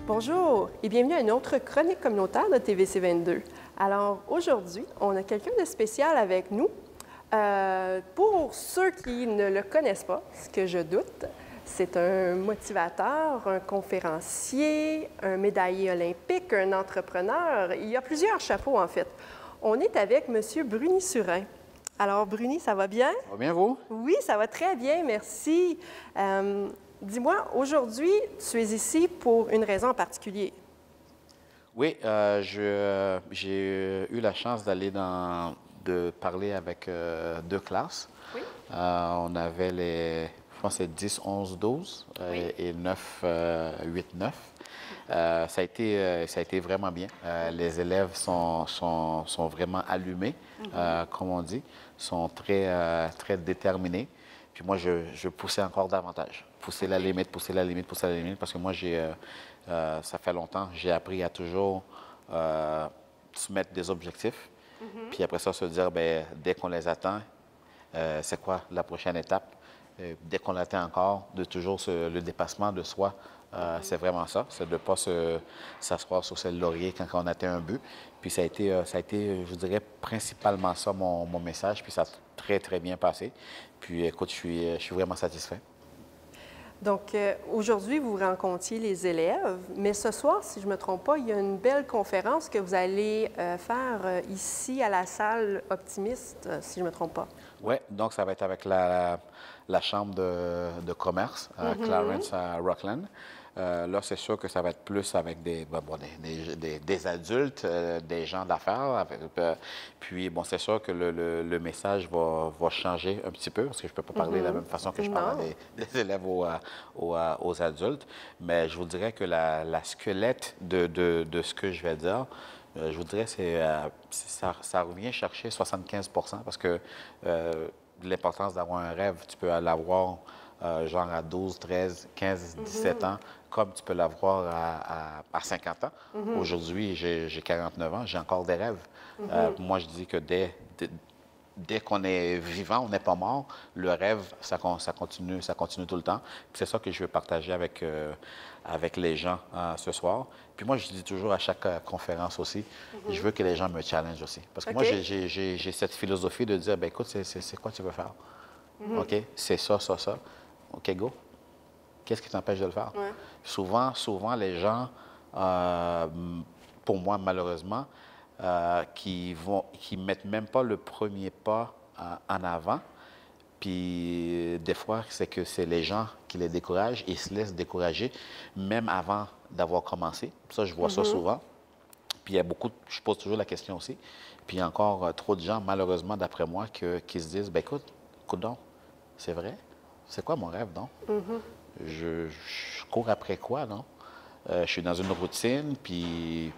Bonjour et bienvenue à une autre chronique communautaire de TVC 22. Alors aujourd'hui, on a quelqu'un de spécial avec nous. Pour ceux qui ne le connaissent pas, ce que je doute, c'est un motivateur, un conférencier, un médaillé olympique, un entrepreneur. Il y a plusieurs chapeaux en fait. On est avec M. Bruni Surin. Alors Bruni, ça va bien? Ça va bien, vous? Oui, ça va très bien, merci. Dis-moi, aujourd'hui, tu es ici pour une raison en particulier. Oui, j'ai eu la chance de parler avec deux classes. Oui. On avait je pense que c'est 10, 11, 12 Oui. et 9, 8, 9. Ça a été vraiment bien. Les élèves sont vraiment allumés, comme on dit, sont très déterminés. Puis moi, je poussais encore davantage. Pousser la limite, pousser la limite, pousser la limite, parce que moi, ça fait longtemps, j'ai appris à toujours se mettre des objectifs. Puis après ça, se dire, bien, dès qu'on les atteint, c'est quoi la prochaine étape? Dès qu'on l'atteint encore, de toujours le dépassement de soi, c'est vraiment ça. C'est de ne pas s'asseoir sur ce laurier quand on atteint un but. Puis ça a été, je dirais, principalement ça, mon message. Puis ça a très, très bien passé. Puis écoute, je suis vraiment satisfait. Donc, aujourd'hui, vous rencontriez les élèves, mais ce soir, si je ne me trompe pas, il y a une belle conférence que vous allez faire ici à la salle Optimiste, si je ne me trompe pas. Oui, donc ça va être avec la chambre de commerce à Clarence à Rockland. Là, c'est sûr que ça va être plus avec des adultes, des gens d'affaires. Puis, bon, c'est sûr que le message va changer un petit peu, parce que je ne peux pas parler de la même façon que je parle des élèves aux adultes. Mais je vous dirais que la squelette de ce que je vais dire, je vous dirais, ça revient chercher 75 parce que l'importance d'avoir un rêve, tu peux l'avoir genre à 12, 13, 15, 17 ans, comme tu peux l'avoir à 50 ans. Aujourd'hui, j'ai 49 ans, j'ai encore des rêves. Moi, je dis que dès qu'on est vivant, on n'est pas mort, le rêve, ça continue tout le temps. C'est ça que je veux partager avec les gens ce soir. Puis moi, je dis toujours à chaque conférence aussi, je veux que les gens me challengent aussi. Parce que moi, j'ai cette philosophie de dire, bien, écoute, c'est quoi tu veux faire? OK? C'est ça, ça, ça. OK, go. Qu'est-ce qui t'empêche de le faire? Ouais. Souvent, les gens, pour moi, malheureusement, qui mettent même pas le premier pas en avant. Puis des fois, c'est les gens qui les découragent et se laissent décourager, même avant d'avoir commencé. Ça, je vois ça souvent. Puis il y a je pose toujours la question aussi. Puis il y a encore trop de gens, malheureusement, d'après moi, qui se disent, ben écoute donc, c'est vrai? C'est quoi mon rêve, non? Je cours après quoi, non? Je suis dans une routine, puis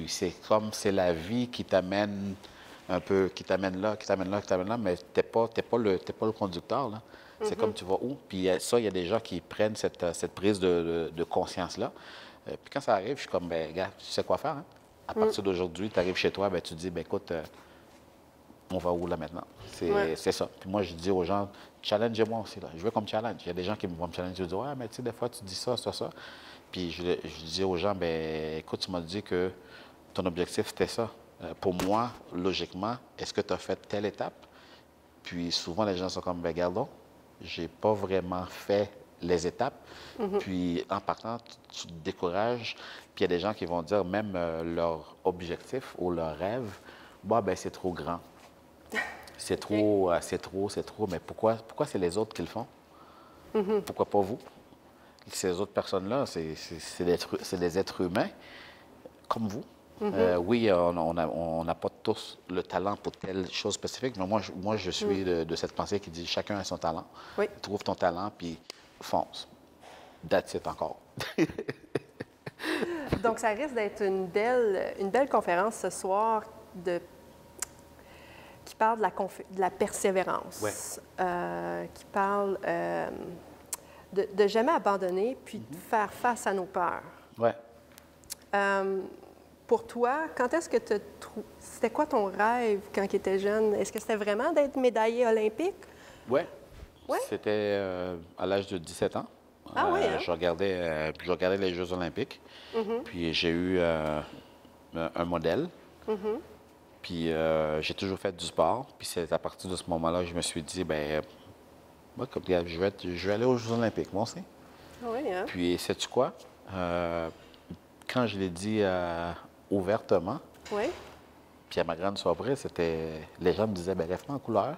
c'est comme c'est la vie qui t'amène un peu, qui t'amène là, qui t'amène là, qui t'amène là, mais t'es pas le conducteur, là. C'est comme tu vas où. Puis ça, il y a des gens qui prennent cette prise de conscience-là. Puis quand ça arrive, je suis comme, ben gars, tu sais quoi faire, hein? À partir d'aujourd'hui, tu arrives chez toi, ben tu te dis, ben écoute, on va où là maintenant? C'est ça. Puis moi, je dis aux gens, challengez-moi aussi, là. Je veux qu'on me challenge. Il y a des gens qui vont me challenger, je dis, ouais, mais tu sais, des fois, tu dis ça, ça, ça. Puis je dis aux gens, ben écoute, tu m'as dit que ton objectif, c'était ça. Pour moi, logiquement, est-ce que tu as fait telle étape? Puis souvent, les gens sont comme, ben regarde, j'ai pas vraiment fait les étapes. Puis en partant, tu te décourages. Puis il y a des gens qui vont dire, même leur objectif ou leur rêve, bah, ben c'est trop grand. C'est trop, c'est trop. Mais pourquoi c'est les autres qui le font? Pourquoi pas vous? Ces autres personnes-là, c'est des êtres humains comme vous. Oui, on n'a pas tous le talent pour telle chose spécifique, mais moi je suis de cette pensée qui dit chacun a son talent. Oui. Trouve ton talent, puis fonce. That's it encore. Donc, ça risque d'être une belle conférence ce soir qui parle de la persévérance, qui parle de jamais abandonner, puis de faire face à nos peurs. Ouais. Pour toi, quand est-ce que c'était quoi ton rêve quand tu étais jeune? Est-ce que c'était vraiment d'être médaillé olympique? Oui. Ouais? C'était à l'âge de 17 ans. Ah oui, hein? Je regardais les Jeux olympiques. Puis j'ai eu un modèle. Puis j'ai toujours fait du sport. Puis c'est à partir de ce moment-là que je me suis dit, ben moi, comme, regarde, je vais aller aux Jeux olympiques, moi aussi. Ah oui, hein? Puis sais-tu quoi? Quand je l'ai dit ouvertement, Oui. puis à ma grande surprise, c'était les gens me disaient, ben rêve pas en couleur.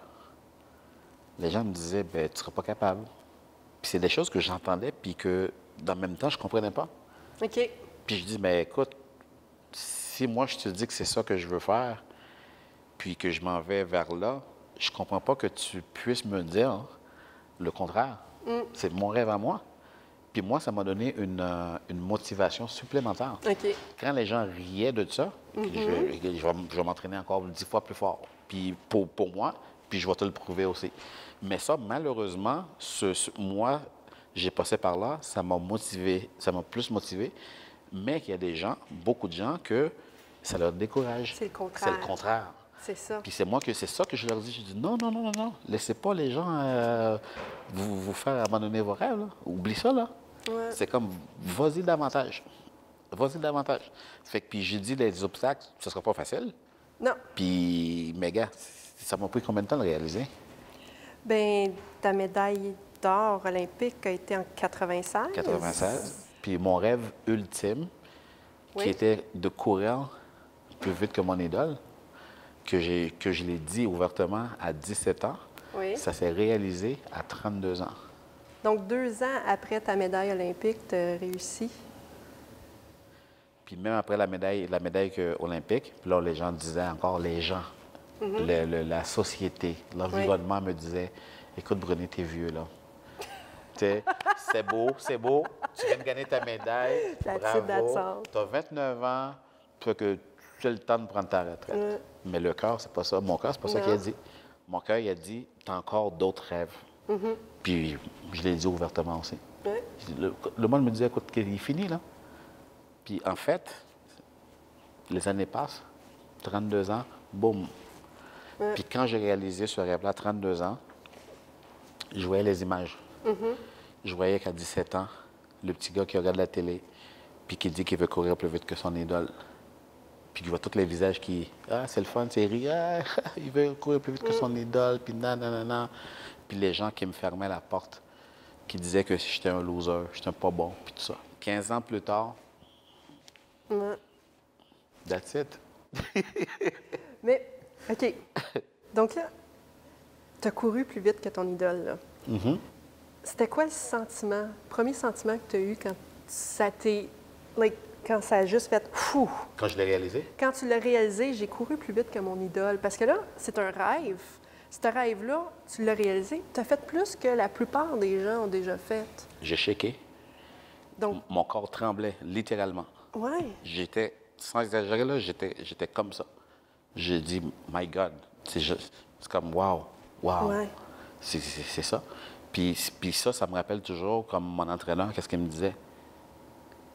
Les gens me disaient, ben tu seras pas capable. Puis c'est des choses que j'entendais, puis que dans le même temps, je comprenais pas. OK. Puis je dis, mais écoute, si moi je te dis que c'est ça que je veux faire, puis que je m'en vais vers là, je comprends pas que tu puisses me dire le contraire. C'est mon rêve à moi. Puis moi, ça m'a donné une motivation supplémentaire. OK. Quand les gens riaient de ça, je vais m'entraîner encore 10 fois plus fort. Puis pour moi, puis je vais te le prouver aussi. Mais ça, malheureusement, moi, j'ai passé par là, ça m'a motivé, ça m'a plus motivé. Mais qu'il y a des gens, beaucoup de gens, que ça leur décourage. C'est le contraire. C'est le contraire. C'est ça. Puis c'est ça que je leur dis. Je dis non, non, non, non, non. Laissez pas les gens vous faire abandonner vos rêves. Là. Oublie ça, là. Ouais. C'est comme, vas-y davantage. Vas-y davantage. Fait que, puis j'ai dit, les obstacles, ce sera pas facile. Non. Puis, mais gars, ça m'a pris combien de temps de le réaliser? Bien, ta médaille d'or olympique a été en 96. 96. Puis mon rêve ultime, Oui. qui était de courir plus vite que mon idole, que je l'ai dit ouvertement à 17 ans, Oui. ça s'est réalisé à 32 ans. Donc, 2 ans après ta médaille olympique, tu as réussi. Puis même après la médaille olympique, puis là, les gens disaient encore, les gens, la société, l'environnement me disait, écoute, Brunet, t'es vieux, là. Tu sais, c'est beau, tu viens de gagner ta médaille, bravo, tu as 29 ans, tu as le temps de prendre ta retraite. Mais le cœur, c'est pas ça. Mon cœur, c'est pas ça qu'il a dit. Mon cœur, il a dit, tu as encore d'autres rêves. Puis je l'ai dit ouvertement aussi. Ouais. Le monde me disait, écoute, il est fini, là. Puis en fait, les années passent, 32 ans, boum. Ouais. Puis quand j'ai réalisé ce rêve-là, 32 ans, je voyais les images. Je voyais qu'à 17 ans, le petit gars qui regarde la télé, puis qui dit qu'il veut courir plus vite que son idole, puis qui voit tous les visages qui... Ah, c'est le fun, c'est rire, ah, il veut courir plus vite que son idole, puis nanana. Puis les gens qui me fermaient la porte, qui disaient que j'étais un loser, j'étais pas bon, puis tout ça. 15 ans plus tard, Ouais. that's it. Mais, OK. Donc là, tu as couru plus vite que ton idole, là. C'était quoi le sentiment, premier sentiment que tu as eu quand ça t'est... quand ça a juste fait fou? Quand je l'ai réalisé? Quand tu l'as réalisé, j'ai couru plus vite que mon idole. Parce que là, c'est un rêve. Ce rêve-là, tu l'as réalisé, tu as fait plus que la plupart des gens ont déjà fait. J'ai shaké. Donc, Mon corps tremblait, littéralement. ouais. J'étais, sans exagérer, là, j'étais comme ça. J'ai dit, my God, c'est comme, wow, wow. Ouais. C'est ça. Puis ça me rappelle toujours, comme mon entraîneur, qu'est-ce qu'il me disait?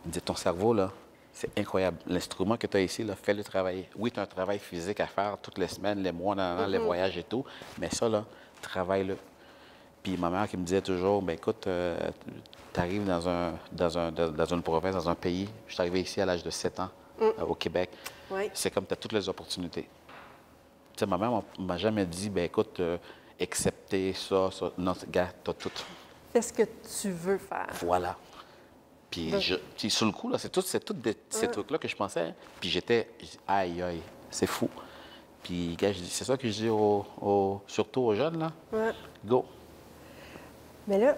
Il me disait, ton cerveau, là, c'est incroyable. L'instrument que tu as ici, là, fais-le travailler. Oui, tu as un travail physique à faire toutes les semaines, les mois, les voyages et tout, mais ça, là, travaille-le. Puis ma mère qui me disait toujours, ben écoute, tu arrives dans une province, dans un pays. Je suis arrivé ici à l'âge de 7 ans, au Québec. Oui. C'est comme tu as toutes les opportunités. Tu sais, ma mère m'a jamais dit, ben écoute, accepter ça. Non, gars, tu as tout. Fais ce que tu veux faire. Voilà. Puis, puis sur le coup, là, c'est tous ces trucs-là que je pensais. Hein. Puis je dis, aïe, aïe, c'est fou. Puis, gars, c'est ça que je dis surtout aux jeunes, là. Ouais. Go. Mais là,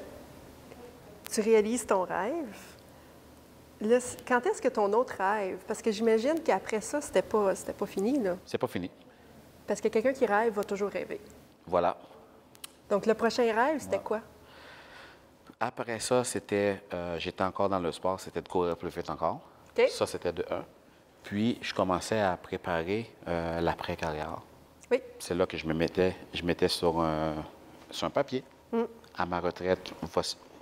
tu réalises ton rêve. Là, quand est-ce que ton autre rêve? Parce que j'imagine qu'après ça, c'était pas fini, là. C'est pas fini. Parce que quelqu'un qui rêve va toujours rêver. Voilà. Donc, le prochain rêve, c'était quoi? Après ça, j'étais encore dans le sport, c'était de courir plus vite encore. OK. Ça, c'était de 1. Puis, je commençais à préparer l'après-carrière. Oui. C'est là que je mettais sur un papier. À ma retraite,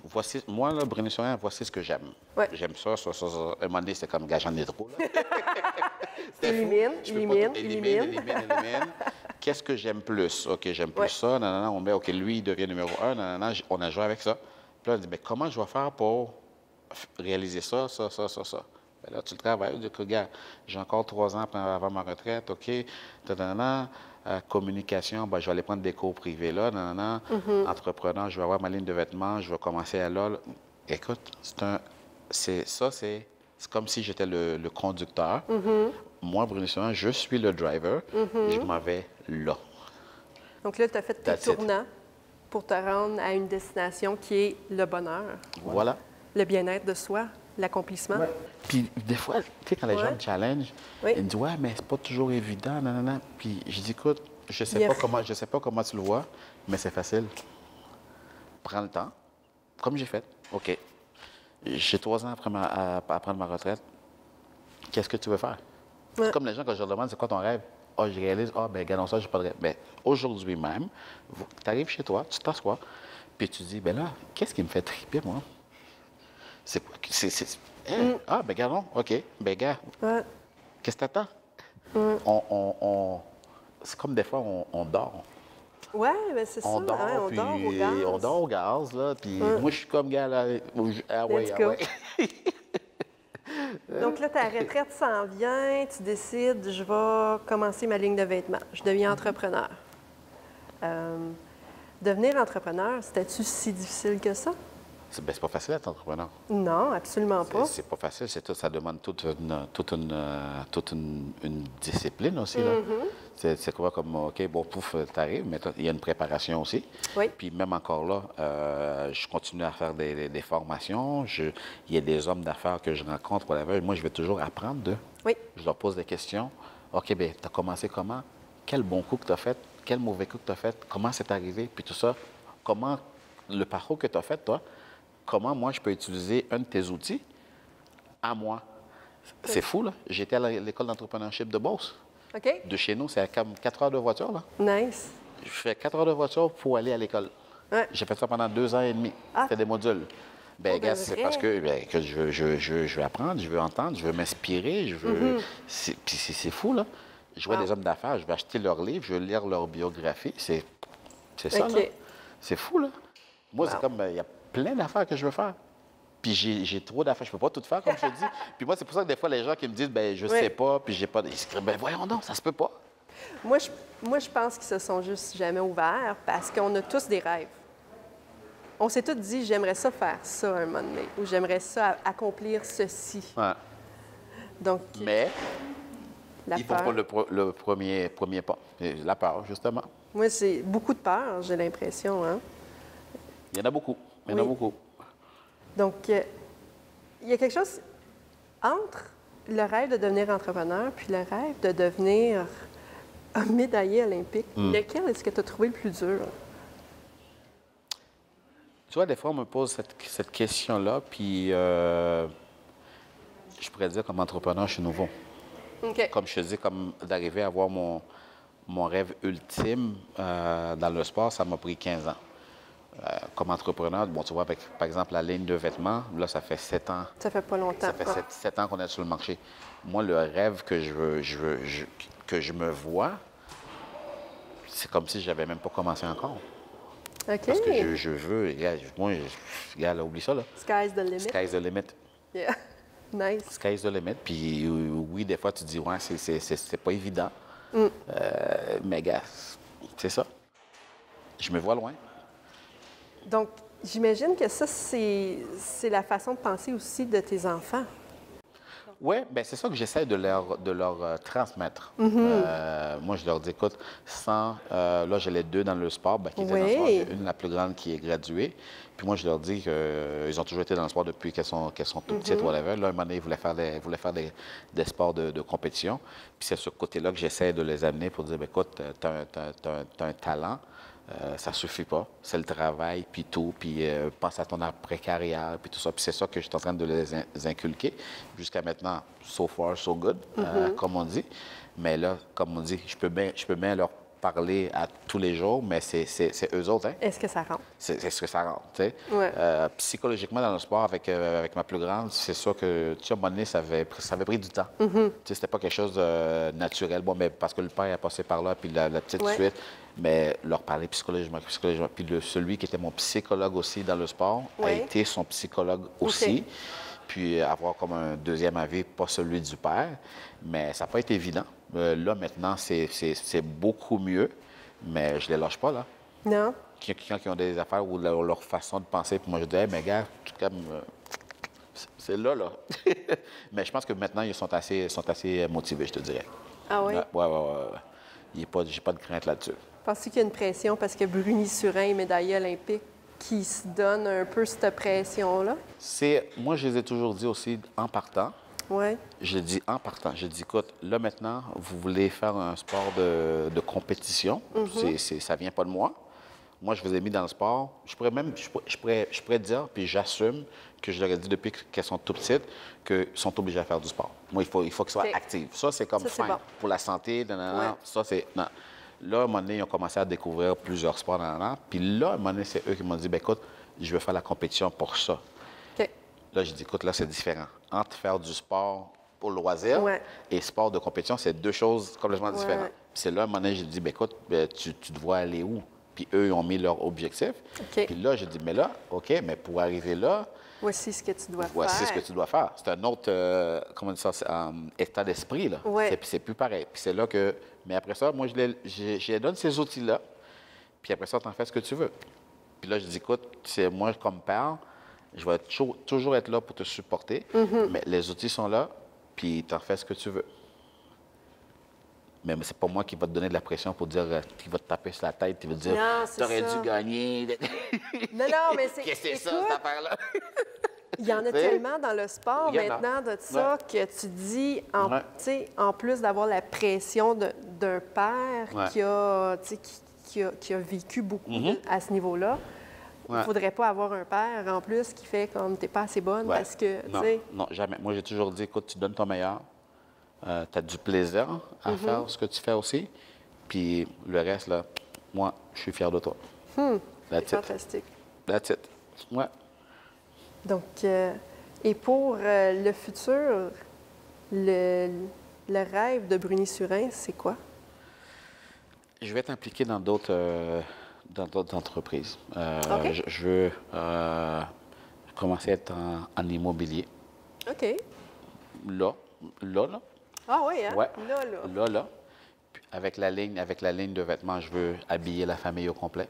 voici moi, là, Brunet Souriant, voici ce que j'aime. Ouais. J'aime ça. À un moment donné, c'est comme, gars, j'en ai trop, là. Élimine. Qu'est-ce que j'aime plus? OK, j'aime plus ça. Non, on met, OK, lui, il devient numéro 1. Non, on a joué avec ça. Puis là, elle dit, mais comment je vais faire pour réaliser ça, ça, ça, ça, ça? Ben là, tu le travailles. Tu dis, regarde, j'ai encore 3 ans avant ma retraite, OK, nanana, communication, ben, je vais aller prendre des cours privés là, nanana, entrepreneur, je vais avoir ma ligne de vêtements, je vais commencer à là. Écoute, c'est comme si j'étais le conducteur. Moi, Bruno Simon, je suis le driver. Je m'en vais là. Donc là, tu as fait tes That's it. tournants pour te rendre à une destination qui est le bonheur, Voilà. le bien-être de soi, l'accomplissement. Puis des fois, tu sais, quand les gens Ouais. me challenge, Oui. ils me disent, ouais, mais c'est pas toujours évident, nanana. Puis je dis, écoute, je sais Bien. pas comment tu le vois, mais c'est facile. Prends le temps, comme j'ai fait. OK. J'ai 3 ans à prendre ma retraite. Qu'est-ce que tu veux faire? Ouais. C'est comme les gens, quand je leur demande, c'est quoi ton rêve? Ah, je réalise, ben, regardons ça, j'ai pas de rêve. Ben, aujourd'hui même, tu arrives chez toi, tu t'assois, puis tu dis, ben là, qu'est-ce qui me fait triper, moi? C'est quoi? Ah, ben, regardons, OK. Ben, gars, Ouais. qu'est-ce que t'attends? C'est comme des fois, on dort. Ouais, ben c'est ça. On dort, hein, on puis dort au gaz. on dort au gaz, là. Puis moi, je suis comme gars, là. Ah ouais, Let's ah go. ouais. Donc là, ta retraite s'en vient, tu décides, je vais commencer ma ligne de vêtements. Je deviens entrepreneur. Devenir entrepreneur, c'était-tu si difficile que ça? C'est pas facile d'être entrepreneur. Non, absolument pas. C'est pas facile, ça demande toute une discipline aussi. Là. C'est quoi comme, OK, bon, pouf, t'arrives, mais il y a une préparation aussi. Oui. Puis même encore là, je continue à faire des formations. Il y a des hommes d'affaires que je rencontre, whatever. Moi, je vais toujours apprendre d'eux. Oui. Je leur pose des questions. OK, bien, tu as commencé comment? Quel bon coup que tu as fait? Quel mauvais coup que tu as fait? Comment c'est arrivé? Puis tout ça, comment le parcours que tu as fait, toi, comment moi je peux utiliser un de tes outils à moi? C'est fou, là. J'étais à l'école d'entrepreneurship de Beauce. OK? De chez nous, c'est comme 4 heures de voiture, là. Nice. Je fais 4 heures de voiture pour aller à l'école. Ouais. J'ai fait ça pendant 2 ans et demi. Ah. C'était des modules. Ben, Oh, gars, de c'est vrai? parce que, que je veux apprendre, je veux entendre, je veux m'inspirer, je veux. Puis c'est fou, là. Je vois Wow. des hommes d'affaires, je vais acheter leurs livres, je veux lire leur biographie. C'est ça, OK. là. C'est fou, là. Moi, c'est Wow. comme, il y a plein d'affaires que je veux faire. Puis j'ai trop d'affaires. Je peux pas tout faire, comme je te dis. Puis moi, c'est pour ça que des fois, les gens qui me disent, ben je sais pas, puis j'ai pas. Ils se disent, ben voyons donc, ça se peut pas. Moi, je pense qu'ils se sont juste jamais ouverts parce qu'on a tous des rêves. On s'est tous dit, j'aimerais ça faire ça un moment donné, ou j'aimerais ça accomplir ceci. Ouais. Donc, Mais la ils font peur. pas le premier pas. Et la peur, justement. Moi, c'est beaucoup de peur, j'ai l'impression. Hein? Il y en a beaucoup. Il y en a Oui. beaucoup. Donc, il y a quelque chose entre le rêve de devenir entrepreneur puis le rêve de devenir un médaillé olympique. Lequel est-ce que tu as trouvé le plus dur? Tu vois, des fois, on me pose cette question-là, puis je pourrais dire, comme entrepreneur, je suis nouveau. OK. Comme je te dis, comme d'arriver à avoir mon rêve ultime dans le sport, ça m'a pris 15 ans. Comme entrepreneur, bon, tu vois, avec, par exemple, la ligne de vêtements, là, ça fait 7 ans. Ça fait pas longtemps. Ça fait 7 ans qu'on est sur le marché. Moi, le rêve que que je me vois, c'est comme si je n'avais même pas commencé encore. OK. Parce que je veux, regarde, moi, regarde, là, oublie ça, là. Sky's the limit. Sky's the limit. Yeah. Nice. Sky's the limit. Puis oui, des fois, tu dis, ouais, c'est pas évident. Mais gars, c'est ça. Je me vois loin. Donc, j'imagine que ça, c'est la façon de penser aussi de tes enfants. Oui, bien, c'est ça que j'essaie de leur transmettre. Moi, je leur dis, écoute, là, j'ai les 2 dans le sport, ben, qui étaient dans le sport. Oui. J'ai une, la plus grande, qui est graduée. Puis moi, je leur dis qu'ils ont toujours été dans le sport depuis qu'elles sont tout petites, whatever. Là, un moment donné, ils voulaient faire des sports de compétition. Puis c'est sur ce côté-là que j'essaie de les amener pour dire, ben, écoute, tu as un talent. Ça suffit pas. C'est le travail, puis tout, puis pense à ton après-carrière, puis tout ça. Puis c'est ça que je suis en train de les inculquer. Jusqu'à maintenant, so far, so good, comme on dit. Mais là, comme on dit, je peux bien leur parler à tous les jours, mais c'est eux autres, hein? Est-ce que ça rentre? C'est ce que ça rend, tu sais. Ouais. Psychologiquement, dans le sport, avec ma plus grande, c'est sûr que, tu sais, à un moment donné, ça avait pris du temps. Tu sais, c'était pas quelque chose de naturel. Bon, mais parce que le père est passé par là, puis la petite Ouais. suite, mais leur parler psychologiquement. Puis celui qui était mon psychologue aussi dans le sport a Ouais. été son psychologue aussi. Puis avoir comme un deuxième avis, pas celui du père. Mais ça n'a pas été évident. Là, maintenant, c'est beaucoup mieux, mais je ne les lâche pas, là. Non? Quand ils ont des affaires ou leur façon de penser, puis moi je dis, hey, mais gars, c'est là, là. Mais je pense que maintenant, ils sont assez motivés, je te dirais. Ah oui? Ouais. J'ai pas de crainte là-dessus. Penses-tu qu'il y a une pression parce que Bruni Surin, médaillé olympique, qui se donne un peu cette pression-là? Moi, je les ai toujours dit aussi en partant. Oui. Je le dis en partant. Je dis, écoute, là maintenant, vous voulez faire un sport de compétition. Ça vient pas de moi. Moi, je vous ai mis dans le sport. Je pourrais dire, puis j'assume que je leur ai dit depuis qu'elles sont tout petites, qu'ils sont obligés à faire du sport. Moi, il faut qu'ils soient actifs. Ça, c'est comme Ça, c'est fin. bon. Pour la santé, Ouais. ça, c'est... Non. Là, à un moment donné, ils ont commencé à découvrir plusieurs sports, Puis là, à un moment donné, c'est eux qui m'ont dit, bien, écoute, je veux faire la compétition pour ça. OK. Là, j'ai dit, écoute, là, c'est différent. Entre faire du sport pour loisir Ouais. et sport de compétition, c'est deux choses complètement différentes. Ouais. Puis c'est là, à un moment donné, j'ai dit, bien, écoute, tu dois aller où? Puis eux, ils ont mis leur objectif. OK. Puis là, j'ai dit, mais là, OK, mais pour arriver là, Voici ce que tu dois voici faire. ce que tu dois faire. C'est un autre, comment dire ça, état d'esprit, là. Ouais. C'est plus pareil. Puis c'est là que... Mais après ça, moi, je les donne ces outils-là. Puis après ça, tu en fais ce que tu veux. Puis là, je dis, écoute, c'est moi, comme père, je vais toujours être là pour te supporter. Mais les outils sont là, puis tu en fais ce que tu veux. Mais c'est pas moi qui va te donner de la pression pour dire, qui va te taper sur la tête, qui va te dire, Non, c'est t'aurais ça. dû gagner. Non, mais c'est... Qu'est-ce que c'est ça, écoute, cette affaire-là? il y en a tellement dans le sport Il y en a. maintenant de ça que tu dis, Ouais. tu sais, en plus d'avoir la pression d'un père Ouais. qui a vécu beaucoup à ce niveau-là, il ne faudrait pas avoir un père en plus qui fait comme t'es pas assez bonne Ouais. parce que, tu Non, sais... non, jamais. Moi, j'ai toujours dit, écoute, tu donnes ton meilleur. Tu as du plaisir à faire ce que tu fais aussi. Puis le reste, là, moi, je suis fier de toi. C'est That's it. fantastique. That's it. Ouais. Donc, et pour le futur, le rêve de Bruni Surin, c'est quoi? Je vais être impliqué dans d'autres entreprises. OK. Je veux commencer à être en immobilier. OK. Là. Ah oui, hein? Ouais. Là. Là. Puis avec la ligne de vêtements, je veux habiller la famille au complet.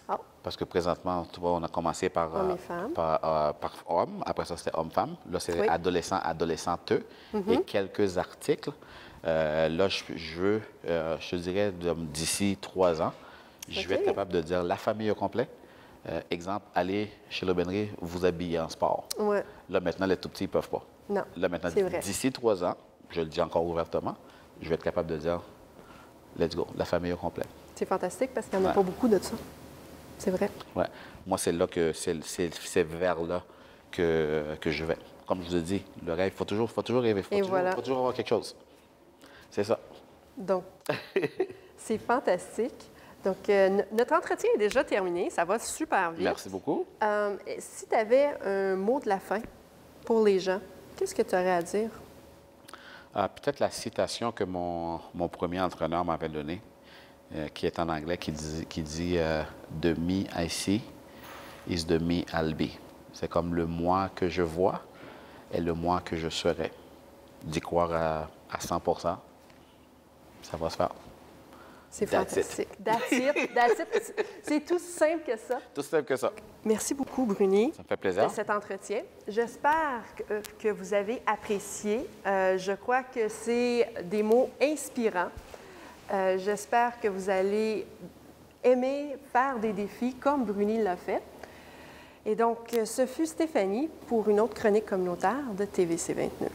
Ah, Parce que présentement, tu vois, on a commencé par Hommes et femmes. par homme. Après ça, c'était homme-femme. Là, c'est Oui. adolescent, adolescente et quelques articles. Là, je veux, je te dirais, d'ici 3 ans, je vais être OK. capable de dire la famille au complet. Exemple, aller chez l'aubainerie, vous habiller en sport. ouais. Là, maintenant, les tout-petits ne peuvent pas. Non, Là, maintenant, c'est vrai. d'ici 3 ans, je le dis encore ouvertement, je vais être capable de dire, let's go, la famille au complet. C'est fantastique parce qu'il n'y en a Ouais. pas beaucoup de ça. C'est vrai. Ouais. Moi, c'est là que c'est vers là que je vais. Comme je vous ai dit, le rêve, il faut toujours rêver. Et Il voilà. faut toujours avoir quelque chose. C'est ça. Donc, c'est fantastique. Donc, notre entretien est déjà terminé. Ça va super vite. Merci beaucoup. Si tu avais un mot de la fin pour les gens, qu'est-ce que tu aurais à dire? Peut-être la citation que mon premier entraîneur m'avait donnée, qui est en anglais, qui dit The me I see is the me I'll be. C'est comme le moi que je vois et le moi que je serai. D'y croire à 100%, ça va se faire. C'est That's it. fantastique. That's it. C'est tout simple que ça. Tout simple que ça. Merci beaucoup, Bruni, Ça me fait plaisir. de cet entretien. J'espère que vous avez apprécié. Je crois que c'est des mots inspirants. J'espère que vous allez aimer faire des défis comme Bruni l'a fait. Et donc, ce fut Stéphanie pour une autre chronique communautaire de TVC 29.